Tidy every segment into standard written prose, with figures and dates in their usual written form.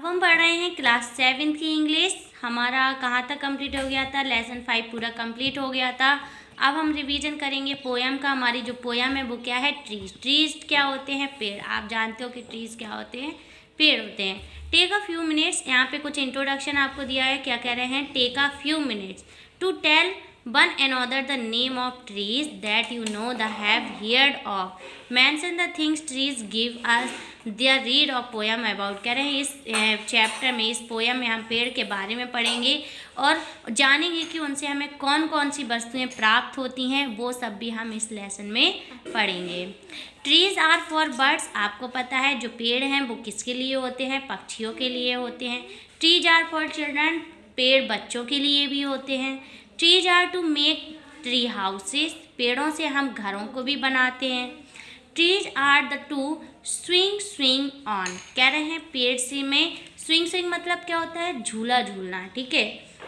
अब हम पढ़ रहे हैं क्लास 7 की इंग्लिश। हमारा कहाँ तक कंप्लीट हो गया था? लेसन 5 पूरा कंप्लीट हो गया था। अब हम रिवीजन करेंगे पोयम का। हमारी जो पोयम है वो क्या है? ट्रीज। ट्रीज क्या होते हैं? पेड़। आप जानते हो कि ट्रीज क्या होते हैं? पेड़ होते हैं। टेक अ फ्यू मिनट्स, यहाँ पे कुछ इंट्रोडक्शन आपको दिया है। क्या कह रहे हैं? Take a few minutes to tell one another the name of trees that you know the have heard of. Mention the things trees give us. their read of poem about. कह रहे हैं इस चैप्टर में, इस poem में हम पेड़ के बारे में पढ़ेंगे और जानेंगे कि उनसे हमें कौन कौन सी वस्तुएं प्राप्त होती हैं। वो सब भी हम इस लेसन में पढ़ेंगे। Trees are for birds. आपको पता है जो पेड़ हैं वो किसके लिए होते हैं? पक्षियों के लिए होते हैं। Trees are for children. पेड़ बच्चों के लिए भी होते हैं। Trees are to make tree houses. पेड़ों से हम घरों को भी बनाते हैं। Trees are the to swing on. कह रहे हैं पेड़ से में स्विंग मतलब क्या होता है? झूला झूलना। ठीक है,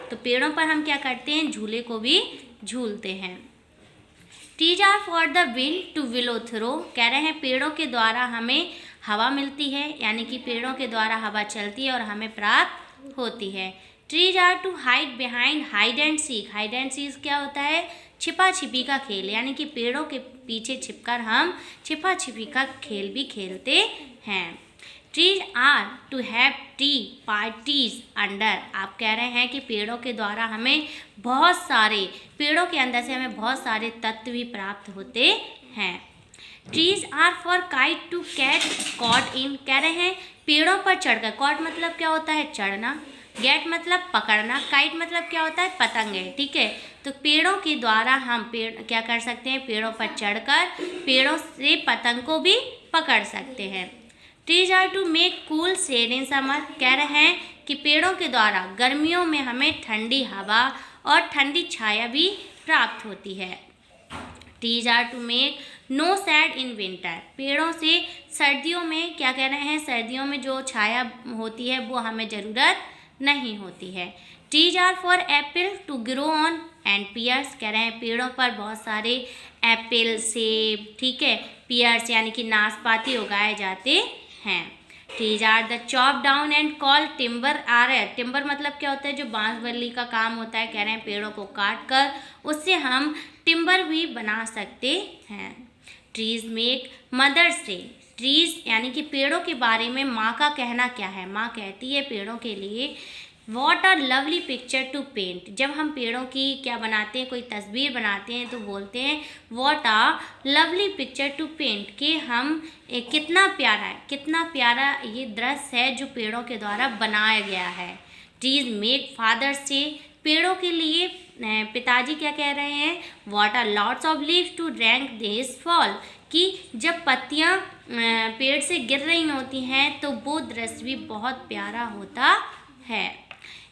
तो पेड़ों पर हम क्या करते हैं? झूले को भी झूलते हैं। Trees are for the wind to willow throw. कह रहे हैं पेड़ों के द्वारा हमें हवा मिलती है, यानी कि पेड़ों के द्वारा हवा चलती है और हमें प्राप्त होती है। Trees are to hide behind hide and seek. Hide and seek क्या होता है? छिपा छिपी का खेल, यानी कि पेड़ों के पीछे छिपकर हम छिपा छिपी का खेल भी खेलते हैं। Trees are to have tea parties under. आप कह रहे हैं कि पेड़ों के द्वारा हमें बहुत सारे, पेड़ों के अंदर से हमें बहुत सारे तत्व भी प्राप्त होते हैं। Trees are for kite to cat caught in. कह रहे हैं पेड़ों पर चढ़कर, कॉट मतलब क्या होता है? चढ़ना, गेट मतलब पकड़ना, काइट मतलब क्या होता है? पतंग है। ठीक है, तो पेड़ों के द्वारा हम पेड़ क्या कर सकते हैं? पेड़ों पर चढ़कर पेड़ों से पतंग को भी पकड़ सकते हैं। Trees are to make cool shade in summer. कह रहे हैं कि पेड़ों के द्वारा गर्मियों में हमें ठंडी हवा और ठंडी छाया भी प्राप्त होती है। Trees are to make no sad in winter. पेड़ों से सर्दियों में क्या कह रहे हैं? सर्दियों में जो छाया होती है वो हमें ज़रूरत नहीं होती है। Trees are for apple to grow on and pears. कह रहे हैं पेड़ों पर बहुत सारे एप्पल, सेब, ठीक है, पियर्स यानी कि नाशपाती उगाए जाते हैं। Trees are the chop down and call timber are है। टिम्बर मतलब क्या होता है? जो बांस बल्ली का काम होता है। कह रहे हैं पेड़ों को काट कर उससे हम टिम्बर भी बना सकते हैं। ट्रीज मेक मदर से। ट्रीज यानी कि पेड़ों के बारे में माँ का कहना क्या है? माँ कहती है पेड़ों के लिए what are lovely picture to paint. जब हम पेड़ों की क्या बनाते हैं, कोई तस्वीर बनाते हैं, तो बोलते हैं what are lovely picture to paint, कि हम कितना प्यारा है, कितना प्यारा ये दृश्य है जो पेड़ों के द्वारा बनाया गया है। ट्रीज मेक फादर से। पेड़ों के लिए पिताजी क्या कह रहे हैं? What are lots of leaves to rank this fall, कि जब पत्तियां पेड़ से गिर रही होती हैं तो वो दृश्य भी बहुत प्यारा होता है।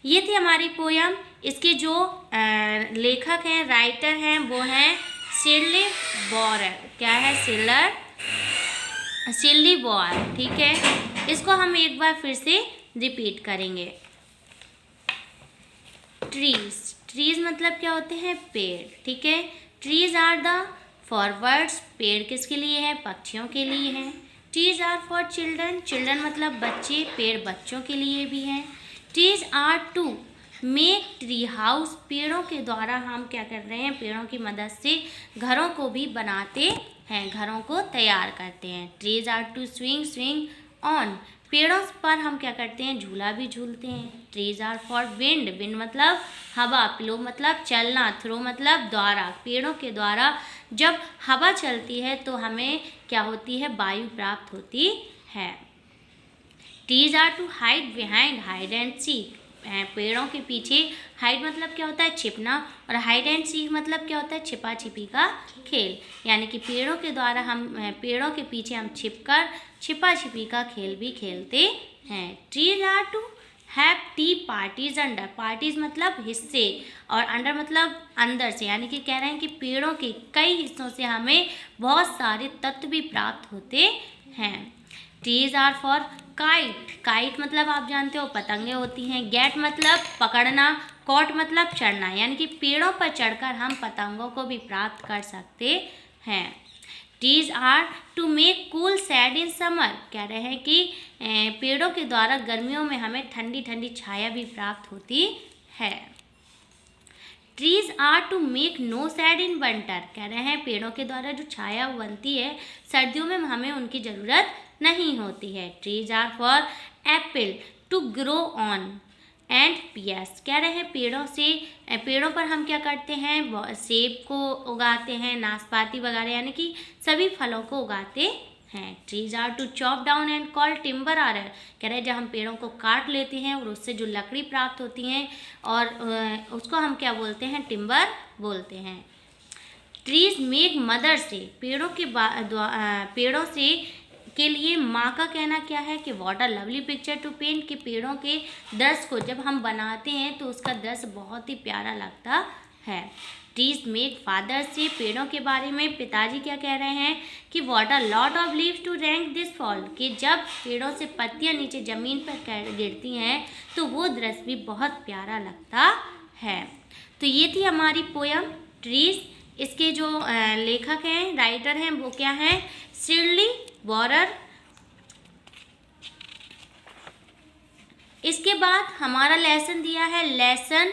ये थी हमारी पोयम। इसके जो लेखक हैं, राइटर हैं, वो हैं शिर्ली बॉयर। क्या है? शिर्ली बॉयर। ठीक है, इसको हम एक बार फिर से रिपीट करेंगे। ट्रीज। ट्रीज मतलब क्या होते हैं? पेड़। ठीक है, trees are the for birds. पेड़ किसके लिए है? पक्षियों के लिए है। Trees are for children. Children मतलब बच्चे, पेड़ बच्चों के लिए भी हैं। Trees are to make tree house. पेड़ों के द्वारा हम क्या कर रहे हैं? पेड़ों की मदद से घरों को भी बनाते हैं, घरों को तैयार करते हैं। Trees are to swing on. पेड़ों पर हम क्या करते हैं? झूला भी झूलते हैं। Trees are for wind. Wind मतलब हवा, प्लो मतलब चलना, थ्रो मतलब द्वारा। पेड़ों के द्वारा जब हवा चलती है तो हमें क्या होती है? वायु प्राप्त होती है। Trees are to hide behind hide and seek. पेड़ों के पीछे हाइड मतलब क्या होता है? छिपना, और हाइड एंड सीक मतलब क्या होता है? छिपा छिपी का खेल, यानी कि पेड़ों के द्वारा हम पेड़ों के पीछे हम छिपकर छिपा छिपी का खेल भी खेलते हैं। Trees are to have tea parties under. Parties मतलब हिस्से और अंडर मतलब अंदर से, यानी कि कह रहे हैं कि पेड़ों के कई हिस्सों से हमें बहुत सारे तत्व भी प्राप्त होते हैं। Trees are for kite. Kite मतलब आप जानते हो पतंगे होती हैं। गेट मतलब पकड़ना, कॉट मतलब चढ़ना, यानी कि पेड़ों पर चढ़कर हम पतंगों को भी प्राप्त कर सकते हैं। Trees are to make cool shade in summer, कह रहे हैं कि पेड़ों के द्वारा गर्मियों में हमें ठंडी ठंडी छाया भी प्राप्त होती है। Trees are to make no shade in winter, कह रहे हैं पेड़ों के द्वारा जो छाया बनती है सर्दियों में हमें उनकी ज़रूरत नहीं होती है। Trees are for apple to grow on and pears, कह रहे हैं पेड़ों पर हम क्या करते हैं, सेब को उगाते हैं, नाशपाती वगैरह यानी कि सभी फलों को उगाते हैं। Trees are to chop down and call timber are, कह रहे हैं जब हम पेड़ों को काट लेते हैं और उससे जो लकड़ी प्राप्त होती हैं और उसको हम क्या बोलते हैं, टिम्बर बोलते हैं। ट्रीज मेक मदर से, पेड़ों से के लिए माँ का कहना क्या है कि what a lovely picture to paint, कि पेड़ों के दृश्य को जब हम बनाते हैं तो उसका दृश्य बहुत ही प्यारा लगता है। ट्रीज मेक फादर से, पेड़ों के बारे में पिताजी क्या कह रहे हैं कि what a lot of leaves to rank this fall, कि जब पेड़ों से पत्तियां नीचे ज़मीन पर गिरती हैं तो वो दृश्य भी बहुत प्यारा लगता है। तो ये थी हमारी पोयम ट्रीज। इसके जो लेखक हैं, राइटर हैं, वो क्या हैं, शिर्ली बोरर। इसके बाद हमारा लेसन दिया है लेसन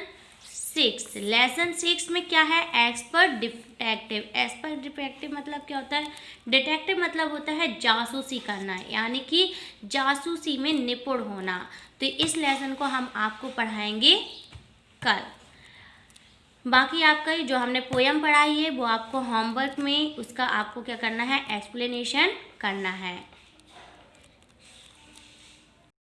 6। लेसन 6 में क्या है, एक्सपर्ट डिटेक्टिव। एक्सपर्ट डिटेक्टिव मतलब क्या होता है, डिटेक्टिव मतलब होता है जासूसी करना, यानी कि जासूसी में निपुण होना। तो इस लेसन को हम आपको पढ़ाएंगे कल। बाकी आपका जो हमने पोयम पढ़ाई है वो आपको होमवर्क में उसका आपको क्या करना है, एक्सप्लेनेशन करना है।